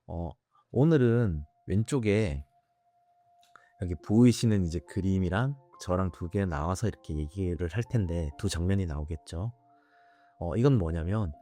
어, 오늘은 왼쪽에 여기 보이시는 이제 그림이랑 저랑 두 개 나와서 이렇게 얘기를 할 텐데 두 장면이 나오겠죠. 이건 뭐냐면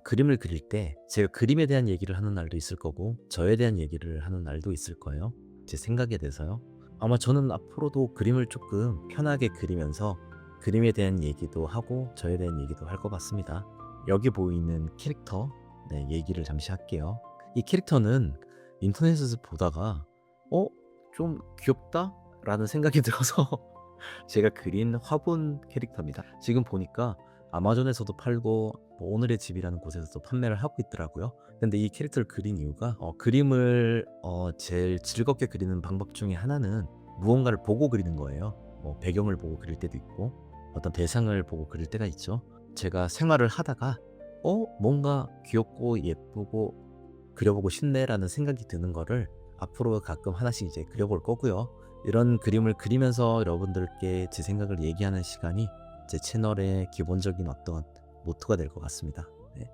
그림을 그릴 때 제가 그림에 대한 얘기를 하는 날도 있을 거고 저에 대한 얘기를 하는 날도 있을 거예요. 제 생각에 대해서요. 아마 저는 앞으로도 그림을 조금 편하게 그리면서 그림에 대한 얘기도 하고 저에 대한 얘기도 할 것 같습니다. 여기 보이는 캐릭터, 네, 얘기를 잠시 할게요. 이 캐릭터는 인터넷에서 보다가 어? 좀 귀엽다? 라는 생각이 들어서 제가 그린 화분 캐릭터입니다. 지금 보니까 아마존에서도 팔고 뭐 오늘의 집이라는 곳에서도 판매를 하고 있더라고요. 근데 이 캐릭터를 그린 이유가 그림을 제일 즐겁게 그리는 방법 중에 하나는 무언가를 보고 그리는 거예요. 뭐 배경을 보고 그릴 때도 있고 어떤 대상을 보고 그릴 때가 있죠. 제가 생활을 하다가 뭔가 귀엽고 예쁘고 그려보고 싶네라는 생각이 드는 거를 앞으로 가끔 하나씩 이제 그려볼 거고요. 이런 그림을 그리면서 여러분들께 제 생각을 얘기하는 시간이 제 채널의 기본적인 어떤 모토가 될 것 같습니다. 네.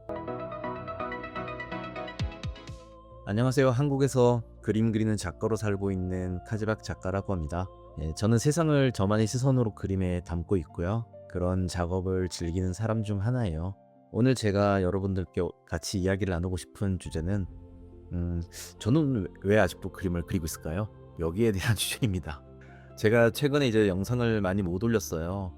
안녕하세요. 한국에서 그림 그리는 작가로 살고 있는 카지박 작가라고 합니다. 저는 세상을 저만의 시선으로 그림에 담고 있고요. 그런 작업을 즐기는 사람 중 하나예요. 오늘 제가 여러분들께 같이 이야기를 나누고 싶은 주제는 저는 왜 아직도 그림을 그리고 있을까요? 여기에 대한 주제입니다. 제가 최근에 이제 영상을 많이 못 올렸어요.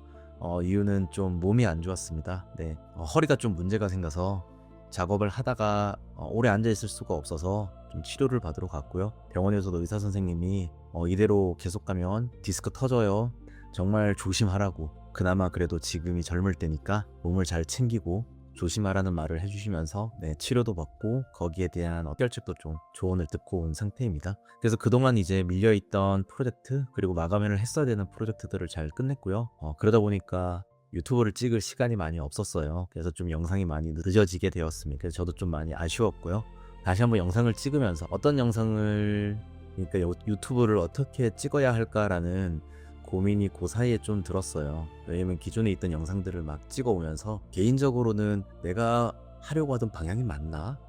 이유는 좀 몸이 안 좋았습니다. 네, 허리가 좀 문제가 생겨서 작업을 하다가 오래 앉아 있을 수가 없어서 좀 치료를 받으러 갔고요. 병원에서도 의사 선생님이 이대로 계속 가면 디스크 터져요. 정말 조심하라고. 그나마 그래도 지금이 젊을 때니까 몸을 잘 챙기고 조심하라는 말을 해주시면서 네, 치료도 받고 거기에 대한 어결책도 좀 조언을 듣고 온 상태입니다. 그래서 그동안 이제 밀려있던 프로젝트 그리고 마감을 했어야 되는 프로젝트들을 잘 끝냈고요. 그러다 보니까 유튜브를 찍을 시간이 많이 없었어요. 그래서 좀 영상이 많이 늦어지게 되었습니다. 그래서 저도 좀 많이 아쉬웠고요. 다시 한번 영상을 찍으면서 어떤 영상을 그러니까 유튜브를 어떻게 찍어야 할까라는 고민이 그 사이에 좀 들었어요. 왜냐면 기존에 있던 영상들을 막 찍어오면서 개인적으로는 내가 하려고 하던 방향이 맞나?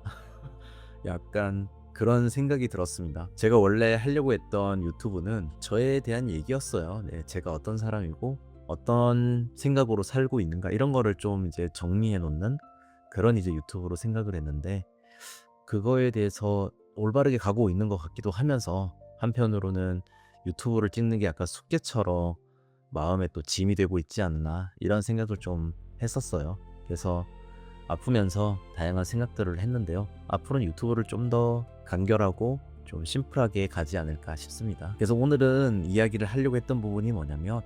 약간 그런 생각이 들었습니다. 제가 원래 하려고 했던 유튜브는 저에 대한 얘기였어요. 네, 제가 어떤 사람이고 어떤 생각으로 살고 있는가 이런 거를 좀 이제 정리해 놓는 그런 이제 유튜브로 생각을 했는데 그거에 대해서 올바르게 가고 있는 것 같기도 하면서 한편으로는 유튜브를 찍는 게 약간 숙제처럼 마음에 또 짐이 되고 있지 않나 이런 생각을 좀 했었어요. 그래서 아프면서 다양한 생각들을 했는데요. 앞으로는 유튜브를 좀 더 간결하고 좀 심플하게 가지 않을까 싶습니다. 그래서 오늘은 이야기를 하려고 했던 부분이 뭐냐면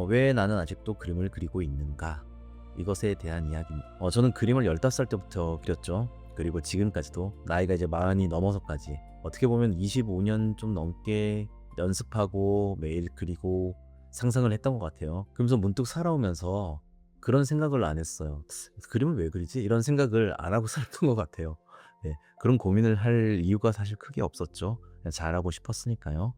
왜 나는 아직도 그림을 그리고 있는가 이것에 대한 이야기입니다. 저는 그림을 15살 때부터 그렸죠. 그리고 지금까지도 나이가 이제 40이 넘어서까지 어떻게 보면 25년 좀 넘게 연습하고 매일 그리고 상상을 했던 것 같아요. 그러면서 문득 살아오면서 그런 생각을 안 했어요. 그림을 왜 그리지? 이런 생각을 안 하고 살았던 것 같아요. 네, 그런 고민을 할 이유가 사실 크게 없었죠. 그냥 잘하고 싶었으니까요.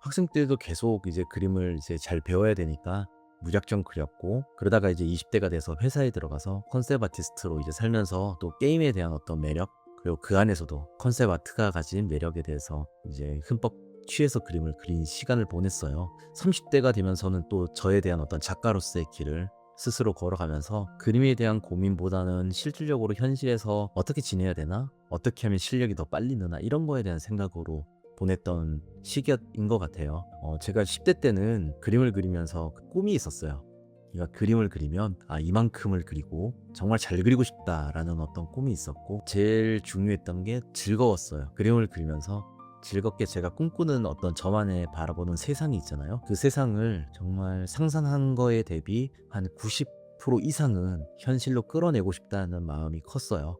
학생 때도 계속 이제 그림을 이제 잘 배워야 되니까 무작정 그렸고 그러다가 이제 20대가 돼서 회사에 들어가서 컨셉 아티스트로 이제 살면서 또 게임에 대한 어떤 매력 그리고 그 안에서도 컨셉 아트가 가진 매력에 대해서 이제 흠뻑 취해서 그림을 그린 시간을 보냈어요. 30대가 되면서는 또 저에 대한 어떤 작가로서의 길을 스스로 걸어가면서 그림에 대한 고민보다는 실질적으로 현실에서 어떻게 지내야 되나? 어떻게 하면 실력이 더 빨리 느나? 이런 거에 대한 생각으로 보냈던 시기인 것 같아요. 제가 10대 때는 그림을 그리면서 꿈이 있었어요. 그러니까 그림을 그리면 이만큼을 그리고 정말 잘 그리고 싶다라는 어떤 꿈이 있었고 제일 중요했던 게 즐거웠어요. 그림을 그리면서 즐겁게 제가 꿈꾸는 어떤 저만의 바라보는 세상이 있잖아요. 그 세상을 정말 상상한 거에 대비 한 90% 이상은 현실로 끌어내고 싶다는 마음이 컸어요.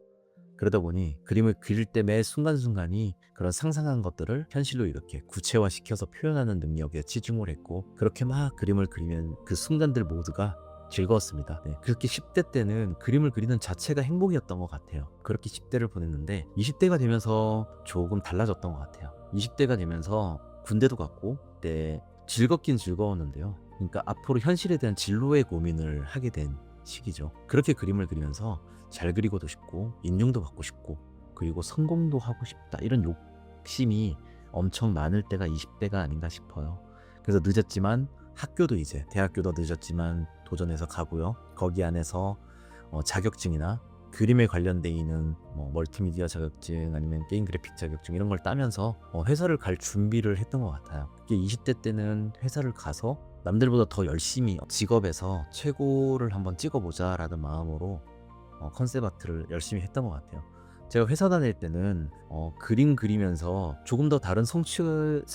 그러다 보니 그림을 그릴 때 매 순간순간이 그런 상상한 것들을 현실로 이렇게 구체화시켜서 표현하는 능력에 치중을 했고 그렇게 막 그림을 그리면 그 순간들 모두가 즐거웠습니다. 네, 그렇게 10대 때는 그림을 그리는 자체가 행복이었던 것 같아요. 그렇게 10대를 보냈는데 20대가 되면서 조금 달라졌던 것 같아요. 20대가 되면서 군대도 갔고 그때 즐겁긴 즐거웠는데요. 그러니까 앞으로 현실에 대한 진로의 고민을 하게 된 시기죠. 그렇게 그림을 그리면서 잘 그리고도 싶고 인정도 받고 싶고 그리고 성공도 하고 싶다 이런 욕심이 엄청 많을 때가 20대가 아닌가 싶어요. 그래서 늦었지만 학교도 이제 대학교도 늦었지만 도전해서 가고요. 거기 안에서 자격증이나 그림에 관련돼 있는 멀티미디어 자격증 아니면 게임 그래픽 자격증 이런 걸 따면서 회사를 갈 준비를 했던 것 같아요. 이게 20대 때는 회사를 가서 남들보다 더 열심히 직업에서 최고를 한번 찍어보자 라는 마음으로 컨셉 아트를 열심히 했던 것 같아요. 제가 회사 다닐 때는 그림 그리면서 조금 더 다른 성취를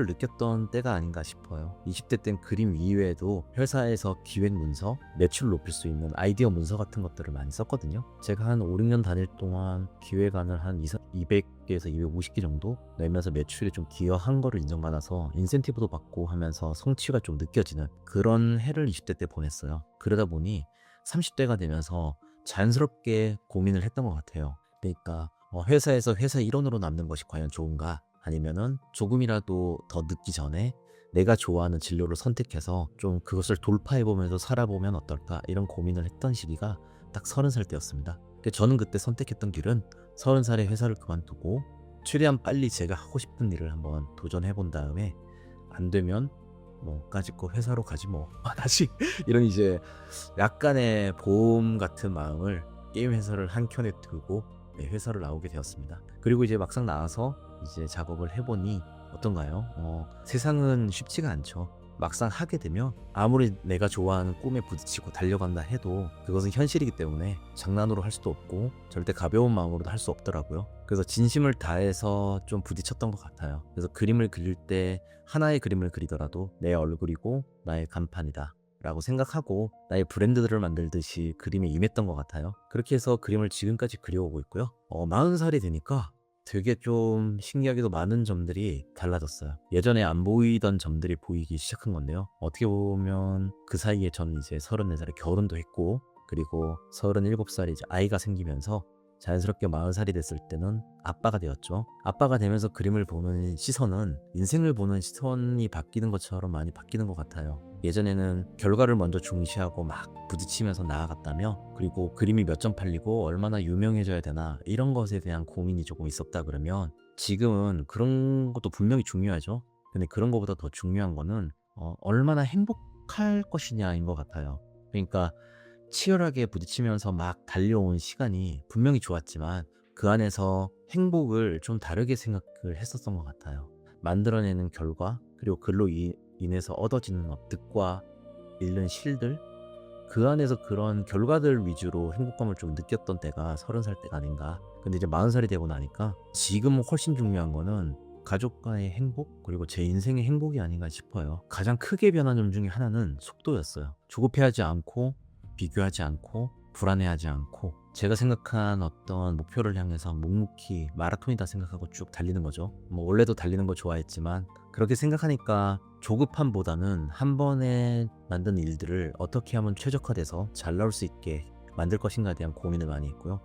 느꼈던 때가 아닌가 싶어요. 20대 땐 그림 이외에도 회사에서 기획 문서, 매출을 높일 수 있는 아이디어 문서 같은 것들을 많이 썼거든요. 제가 한 5, 6년 다닐 동안 기획안을 한 200개에서 250개 정도 내면서 매출에 좀 기여한 거를 인정받아서 인센티브도 받고 하면서 성취가 좀 느껴지는 그런 해를 20대 때 보냈어요. 그러다 보니 30대가 되면서 자연스럽게 고민을 했던 것 같아요. 그러니까 회사에서 회사 일원으로 남는 것이 과연 좋은가? 아니면은 조금이라도 더 늦기 전에 내가 좋아하는 진로를 선택해서 좀 그것을 돌파해보면서 살아보면 어떨까? 이런 고민을 했던 시기가 딱 30살 때였습니다. 저는 그때 선택했던 길은 30살에 회사를 그만두고 최대한 빨리 제가 하고 싶은 일을 한번 도전해본 다음에 안 되면 까짓거 회사로 가지 다시 이런 이제 약간의 보험 같은 마음을 게임 회사를 한켠에 두고 회사를 나오게 되었습니다. 그리고 이제 막상 나와서 이제 작업을 해보니 어떤가요? 세상은 쉽지가 않죠. 막상 하게 되면 아무리 내가 좋아하는 꿈에 부딪히고 달려간다 해도 그것은 현실이기 때문에 장난으로 할 수도 없고 절대 가벼운 마음으로도 할 수 없더라고요. 그래서 진심을 다해서 좀 부딪혔던 것 같아요. 그래서 그림을 그릴 때 하나의 그림을 그리더라도 내 얼굴이고 나의 간판이다 라고 생각하고 나의 브랜드들을 만들듯이 그림에 임했던 것 같아요. 그렇게 해서 그림을 지금까지 그려오고 있고요. 40살이 되니까 되게 좀 신기하게도 많은 점들이 달라졌어요. 예전에 안 보이던 점들이 보이기 시작한 건데요. 어떻게 보면 그 사이에 저는 이제 34살에 결혼도 했고 그리고 37살에 이제 아이가 생기면서 자연스럽게 40살이 됐을 때는 아빠가 되었죠. 아빠가 되면서 그림을 보는 시선은 인생을 보는 시선이 바뀌는 것처럼 많이 바뀌는 것 같아요. 예전에는 결과를 먼저 중시하고 막 부딪히면서 나아갔다며 그리고 그림이 몇 점 팔리고 얼마나 유명해져야 되나 이런 것에 대한 고민이 조금 있었다 그러면 지금은 그런 것도 분명히 중요하죠. 근데 그런 것보다 더 중요한 거는 얼마나 행복할 것이냐인 것 같아요. 그러니까 치열하게 부딪히면서 막 달려온 시간이 분명히 좋았지만 그 안에서 행복을 좀 다르게 생각을 했었던 것 같아요. 만들어내는 결과 그리고 글로 인해서 얻어지는 득과 잃는 실들 그 안에서 그런 결과들 위주로 행복감을 좀 느꼈던 때가 30살 때가 아닌가. 근데 이제 40살이 되고 나니까 지금 훨씬 중요한 거는 가족과의 행복 그리고 제 인생의 행복이 아닌가 싶어요. 가장 크게 변한 점 중에 하나는 속도였어요. 조급해하지 않고 비교하지 않고 불안해하지 않고 제가 생각한 어떤 목표를 향해서 묵묵히 마라톤이다 생각하고 쭉 달리는 거죠. 원래도 달리는 거 좋아했지만 그렇게 생각하니까 조급함보다는 한 번에 만든 일들을 어떻게 하면 최적화돼서 잘 나올 수 있게 만들 것인가에 대한 고민을 많이 했고요.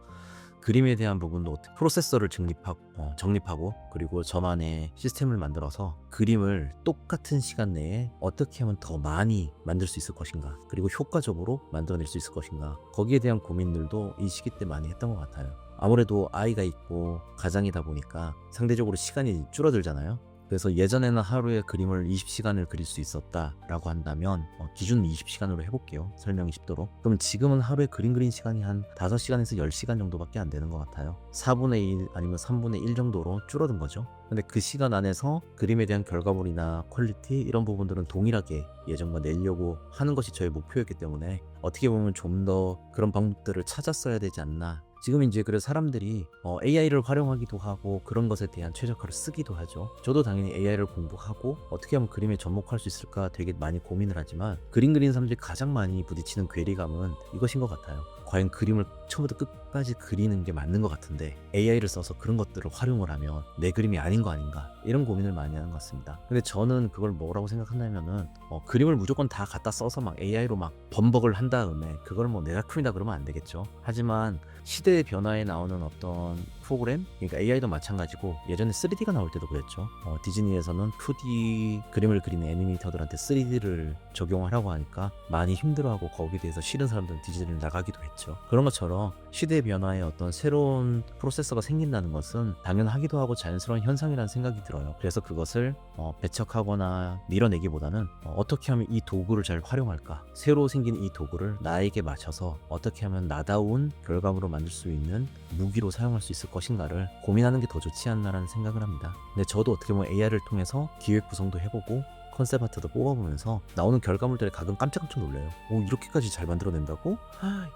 그림에 대한 부분도 프로세서를 정립하고 그리고 저만의 시스템을 만들어서 그림을 똑같은 시간 내에 어떻게 하면 더 많이 만들 수 있을 것인가 그리고 효과적으로 만들어낼 수 있을 것인가 거기에 대한 고민들도 이 시기 때 많이 했던 것 같아요. 아무래도 아이가 있고 가장이다 보니까 상대적으로 시간이 줄어들잖아요. 그래서 예전에는 하루에 그림을 20시간을 그릴 수 있었다라고 한다면 기준 20시간으로 해볼게요. 설명이 쉽도록. 그럼 지금은 하루에 그림 그린 시간이 한 5시간에서 10시간 정도밖에 안 되는 것 같아요. 4분의 1 아니면 3분의 1 정도로 줄어든 거죠. 근데 그 시간 안에서 그림에 대한 결과물이나 퀄리티 이런 부분들은 동일하게 예전과 내려고 하는 것이 저의 목표였기 때문에 어떻게 보면 좀 더 그런 방법들을 찾았어야 되지 않나. 지금 이제 그래서 사람들이 AI를 활용하기도 하고 그런 것에 대한 최적화를 쓰기도 하죠. 저도 당연히 AI를 공부하고 어떻게 하면 그림에 접목할 수 있을까 되게 많이 고민을 하지만 그림 그리는 사람들이 가장 많이 부딪히는 괴리감은 이것인 것 같아요. 과연 그림을 처음부터 끝까지 그리는 게 맞는 것 같은데 AI를 써서 그런 것들을 활용을 하면 내 그림이 아닌 거 아닌가 이런 고민을 많이 하는 것 같습니다. 근데 저는 그걸 뭐라고 생각하냐면은 그림을 무조건 다 갖다 써서 막 AI로 막 번복을 한 다음에 그걸 내 작품이다 그러면 안 되겠죠. 하지만 시대의 변화에 나오는 어떤 프로그램, 그러니까 AI도 마찬가지고 예전에 3D가 나올 때도 그랬죠. 디즈니에서는 2D 그림을 그리는 애니메이터들한테 3D를 적용하라고 하니까 많이 힘들어하고 거기에 대해서 싫은 사람들은 디즈니를 나가기도 했죠. 있죠. 그런 것처럼 시대의 변화에 어떤 새로운 프로세서가 생긴다는 것은 당연하기도 하고 자연스러운 현상이라는 생각이 들어요. 그래서 그것을 배척하거나 밀어내기보다는 어떻게 하면 이 도구를 잘 활용할까, 새로 생긴 이 도구를 나에게 맞춰서 어떻게 하면 나다운 결과물을 만들 수 있는 무기로 사용할 수 있을 것인가를 고민하는 게 더 좋지 않나라는 생각을 합니다. 근데 저도 어떻게 보면 AI를 통해서 기획 구성도 해보고 컨셉 아트도 뽑아보면서 나오는 결과물들에 가끔 깜짝깜짝 놀래요. 오, 이렇게까지 잘 만들어낸다고?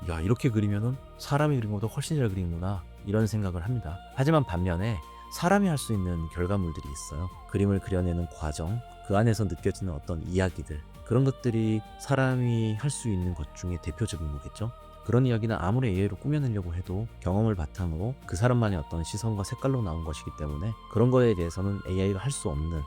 야, 이렇게 그리면은 사람이 그린 것보다 훨씬 잘 그리는구나, 이런 생각을 합니다. 하지만 반면에 사람이 할 수 있는 결과물들이 있어요. 그림을 그려내는 과정, 그 안에서 느껴지는 어떤 이야기들, 그런 것들이 사람이 할 수 있는 것 중에 대표적인 거겠죠. 그런 이야기는 아무리 AI로 꾸며내려고 해도 경험을 바탕으로 그 사람만의 어떤 시선과 색깔로 나온 것이기 때문에 그런 거에 대해서는 AI가 할 수 없는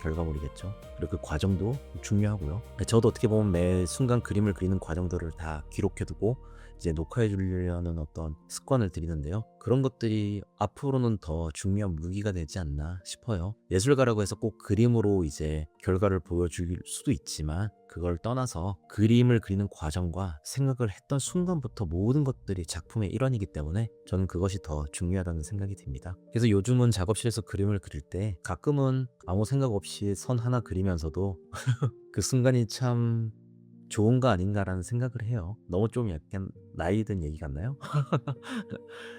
결과물이겠죠. 그리고 그 과정도 중요하고요. 저도 어떻게 보면 매 순간 그림을 그리는 과정들을 다 기록해두고 이제 녹화해 주려는 어떤 습관을 들이는데요. 그런 것들이 앞으로는 더 중요한 무기가 되지 않나 싶어요. 예술가라고 해서 꼭 그림으로 이제 결과를 보여줄 수도 있지만 그걸 떠나서 그림을 그리는 과정과 생각을 했던 순간부터 모든 것들이 작품의 일환이기 때문에 저는 그것이 더 중요하다는 생각이 듭니다. 그래서 요즘은 작업실에서 그림을 그릴 때 가끔은 아무 생각 없이 선 하나 그리면서도 그 순간이 참 좋은 거 아닌가라는 생각을 해요. 너무 좀 약간 나이 든 얘기 같나요?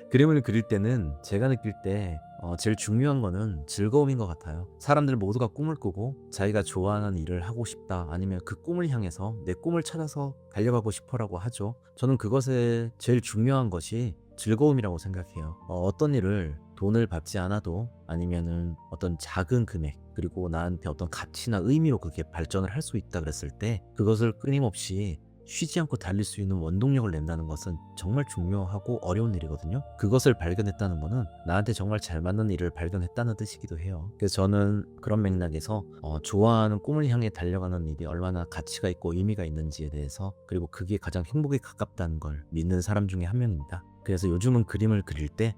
그림을 그릴 때는 제가 느낄 때 제일 중요한 거는 즐거움인 것 같아요. 사람들 모두가 꿈을 꾸고 자기가 좋아하는 일을 하고 싶다, 아니면 그 꿈을 향해서 내 꿈을 찾아서 달려가고 싶어라고 하죠. 저는 그것에 제일 중요한 것이 즐거움이라고 생각해요. 어떤 일을 돈을 받지 않아도, 아니면은 어떤 작은 금액, 그리고 나한테 어떤 가치나 의미로 그게 발전을 할 수 있다 그랬을 때 그것을 끊임없이 쉬지 않고 달릴 수 있는 원동력을 낸다는 것은 정말 중요하고 어려운 일이거든요. 그것을 발견했다는 것은 나한테 정말 잘 맞는 일을 발견했다는 뜻이기도 해요. 그래서 저는 그런 맥락에서 좋아하는 꿈을 향해 달려가는 일이 얼마나 가치가 있고 의미가 있는지에 대해서, 그리고 그게 가장 행복에 가깝다는 걸 믿는 사람 중에 한 명입니다. 그래서 요즘은 그림을 그릴 때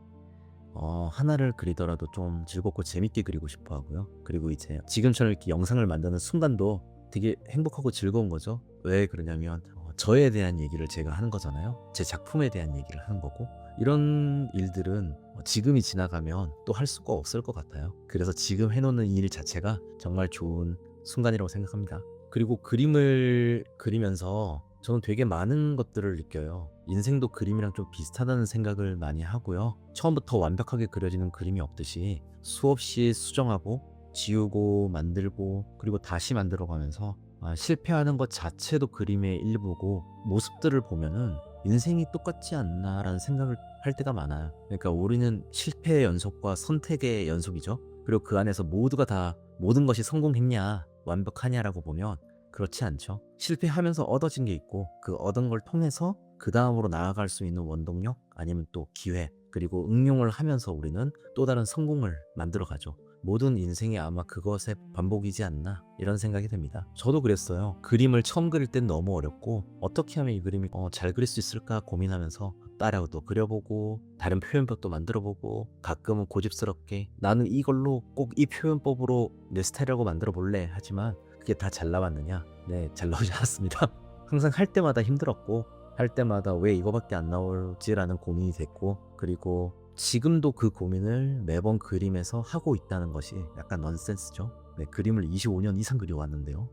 하나를 그리더라도 좀 즐겁고 재밌게 그리고 싶어 하고요. 그리고 이제 지금처럼 이렇게 영상을 만드는 순간도 되게 행복하고 즐거운 거죠. 왜 그러냐면 저에 대한 얘기를 제가 하는 거잖아요. 제 작품에 대한 얘기를 하는 거고, 이런 일들은 지금이 지나가면 또 할 수가 없을 것 같아요. 그래서 지금 해놓는 일 자체가 정말 좋은 순간이라고 생각합니다. 그리고 그림을 그리면서 저는 되게 많은 것들을 느껴요. 인생도 그림이랑 좀 비슷하다는 생각을 많이 하고요. 처음부터 완벽하게 그려지는 그림이 없듯이 수없이 수정하고 지우고 만들고 그리고 다시 만들어가면서 실패하는 것 자체도 그림의 일부고, 모습들을 보면은 인생이 똑같지 않나라는 생각을 할 때가 많아요. 그러니까 우리는 실패의 연속과 선택의 연속이죠. 그리고 그 안에서 모두가 다 모든 것이 성공했냐, 완벽하냐라고 보면 그렇지 않죠. 실패하면서 얻어진 게 있고, 그 얻은 걸 통해서 그 다음으로 나아갈 수 있는 원동력, 아니면 또 기회, 그리고 응용을 하면서 우리는 또 다른 성공을 만들어 가죠. 모든 인생이 아마 그것의 반복이지 않나, 이런 생각이 듭니다. 저도 그랬어요. 그림을 처음 그릴 땐 너무 어렵고 어떻게 하면 이 그림이 잘 그릴 수 있을까 고민하면서 따라도 그려보고 다른 표현법도 만들어보고, 가끔은 고집스럽게 나는 이걸로 꼭 이 표현법으로 내 스타일이라고 만들어 볼래 하지만 그게 다 잘 나왔느냐? 네, 잘 나오지 않았습니다. 항상 할 때마다 힘들었고, 할 때마다 왜 이거밖에 안 나올지라는 고민이 됐고, 그리고 지금도 그 고민을 매번 그림에서 하고 있다는 것이 약간 넌센스죠. 네, 그림을 25년 이상 그려왔는데요.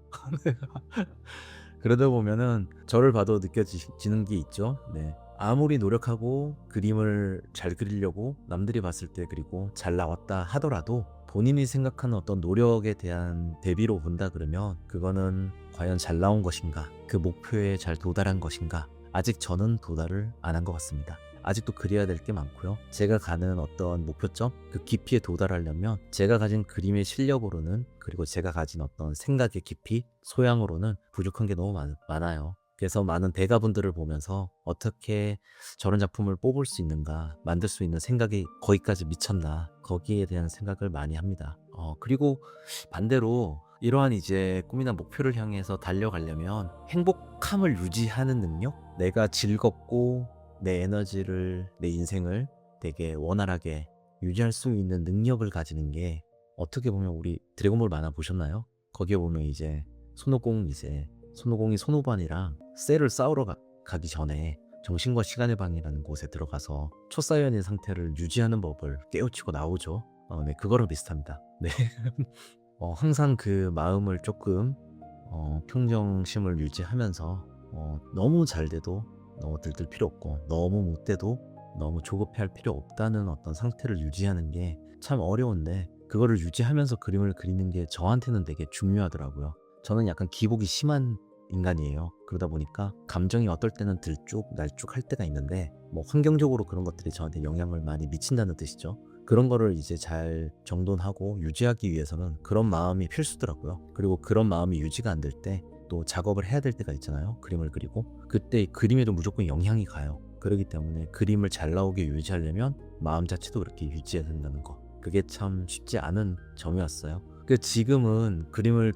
그러다 보면은 저를 봐도 느껴지는 게 있죠. 네. 아무리 노력하고 그림을 잘 그리려고 남들이 봤을 때 그리고 잘 나왔다 하더라도 본인이 생각하는 어떤 노력에 대한 대비로 본다 그러면 그거는 과연 잘 나온 것인가, 그 목표에 잘 도달한 것인가, 아직 저는 도달을 안 한 것 같습니다. 아직도 그려야 될 게 많고요. 제가 가는 어떤 목표점, 그 깊이에 도달하려면 제가 가진 그림의 실력으로는, 그리고 제가 가진 어떤 생각의 깊이, 소양으로는 부족한 게 너무 많아요. 그래서 많은 대가분들을 보면서 어떻게 저런 작품을 뽑을 수 있는가, 만들 수 있는 생각이 거기까지 미쳤나, 거기에 대한 생각을 많이 합니다. 그리고 반대로 이러한 이제 꿈이나 목표를 향해서 달려가려면 행복함을 유지하는 능력, 내가 즐겁고 내 에너지를, 내 인생을 되게 원활하게 유지할 수 있는 능력을 가지는 게, 어떻게 보면 우리 드래곤볼 만화 보셨나요? 거기에 보면 이제 손오공이 손오반이랑 셀을 싸우러 가기 전에 정신과 시간의 방이라는 곳에 들어가서 초사연의 상태를 유지하는 법을 깨우치고 나오죠. 네, 그거랑 비슷합니다. 네. 항상 그 마음을 조금 평정심을 유지하면서 너무 잘 돼도 너무 들뜰 필요 없고 너무 못 돼도 너무 조급해할 필요 없다는 어떤 상태를 유지하는 게 참 어려운데, 그거를 유지하면서 그림을 그리는 게 저한테는 되게 중요하더라고요. 저는 약간 기복이 심한 인간이에요. 그러다 보니까 감정이 어떨 때는 들쭉날쭉할 때가 있는데, 뭐 환경적으로 그런 것들이 저한테 영향을 많이 미친다는 뜻이죠. 그런 거를 이제 잘 정돈하고 유지하기 위해서는 그런 마음이 필수더라고요. 그리고 그런 마음이 유지가 안 될 때 또 작업을 해야 될 때가 있잖아요. 그림을 그리고 그때 그림에도 무조건 영향이 가요. 그렇기 때문에 그림을 잘 나오게 유지하려면 마음 자체도 그렇게 유지해야 된다는 거, 그게 참 쉽지 않은 점이었어요. 지금은 그림을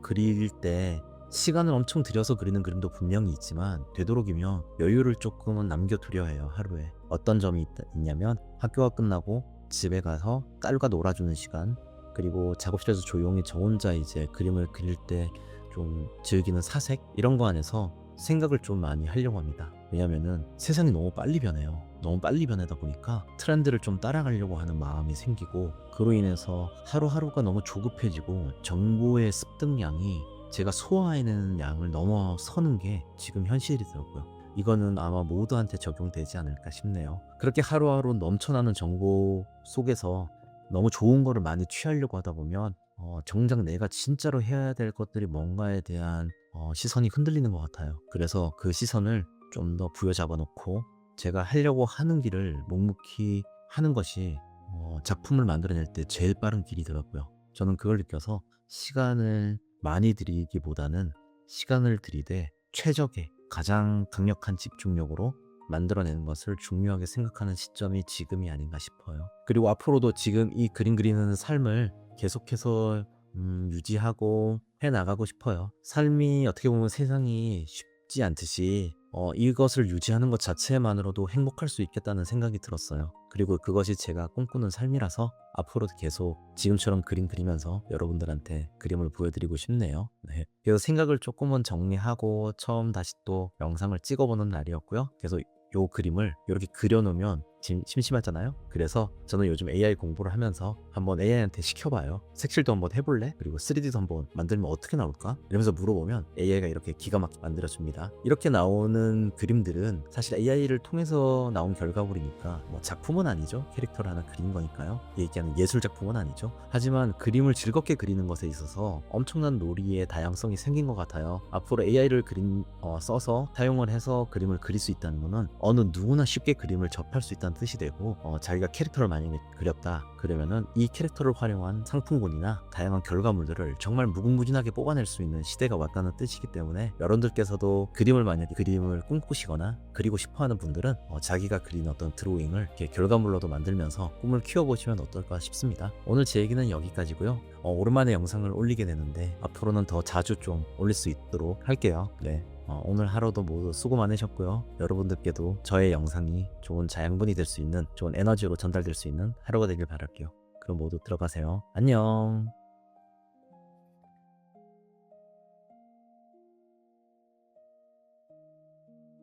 그릴 때 시간을 엄청 들여서 그리는 그림도 분명히 있지만, 되도록이면 여유를 조금은 남겨두려 해요. 하루에 어떤 점이 있냐면, 학교가 끝나고 집에 가서 딸과 놀아주는 시간, 그리고 작업실에서 조용히 저 혼자 이제 그림을 그릴 때 좀 즐기는 사색, 이런 거 안에서 생각을 좀 많이 하려고 합니다. 왜냐면은 세상이 너무 빨리 변해요. 너무 빨리 변하다 보니까 트렌드를 좀 따라가려고 하는 마음이 생기고, 그로 인해서 하루하루가 너무 조급해지고 정보의 습득량이 제가 소화해내는 양을 넘어서는 게 지금 현실이더라고요. 이거는 아마 모두한테 적용되지 않을까 싶네요. 그렇게 하루하루 넘쳐나는 정보 속에서 너무 좋은 거를 많이 취하려고 하다 보면 정작 내가 진짜로 해야 될 것들이 뭔가에 대한 시선이 흔들리는 것 같아요. 그래서 그 시선을 좀 더 부여잡아 놓고 제가 하려고 하는 길을 묵묵히 하는 것이 작품을 만들어낼 때 제일 빠른 길이더라고요. 저는 그걸 느껴서 시간을 많이 들이기보다는 시간을 들이되 최적의 가장 강력한 집중력으로 만들어내는 것을 중요하게 생각하는 시점이 지금이 아닌가 싶어요. 그리고 앞으로도 지금 이 그림 그리는 삶을 계속해서 유지하고 해나가고 싶어요. 삶이 어떻게 보면 세상이 쉽지 않듯이 이것을 유지하는 것 자체만으로도 행복할 수 있겠다는 생각이 들었어요. 그리고 그것이 제가 꿈꾸는 삶이라서 앞으로도 계속 지금처럼 그림 그리면서 여러분들한테 그림을 보여드리고 싶네요. 네. 그래서 생각을 조금은 정리하고 처음 다시 또 영상을 찍어보는 날이었고요. 그래서 요 그림을 이렇게 그려놓으면 심심하잖아요. 그래서 저는 요즘 AI 공부를 하면서 한번 AI한테 시켜봐요. 색칠도 한번 해볼래? 그리고 3D도 한번 만들면 어떻게 나올까? 이러면서 물어보면 AI가 이렇게 기가 막히게 만들어줍니다. 이렇게 나오는 그림들은 사실 AI를 통해서 나온 결과물이니까 뭐 작품은 아니죠. 캐릭터를 하나 그린 거니까요. 얘기하는 예술 작품은 아니죠. 하지만 그림을 즐겁게 그리는 것에 있어서 엄청난 놀이의 다양성이 생긴 것 같아요. 앞으로 AI를 써서 사용을 해서 그림을 그릴 수 있다는 거는 어느 누구나 쉽게 그림을 접할 수 있다는 뜻이 되고, 자기가 캐릭터를 만약에 그렸다 그러면은 이 캐릭터를 활용한 상품군이나 다양한 결과물들을 정말 무궁무진하게 뽑아낼 수 있는 시대가 왔다는 뜻이기 때문에, 여러분들께서도 만약에 그림을 꿈꾸시거나 그리고 싶어하는 분들은 자기가 그린 어떤 드로잉을 이렇게 결과물로도 만들면서 꿈을 키워보시면 어떨까 싶습니다. 오늘 제 얘기는 여기까지고요. 오랜만에 영상을 올리게 되는데 앞으로는 더 자주 좀 올릴 수 있도록 할게요. 네. 오늘 하루도 모두 수고 많으셨고요. 여러분들께도 저의 영상이 좋은 자양분이 될 수 있는, 좋은 에너지로 전달될 수 있는 하루가 되길 바랄게요. 그럼 모두 들어가세요. 안녕.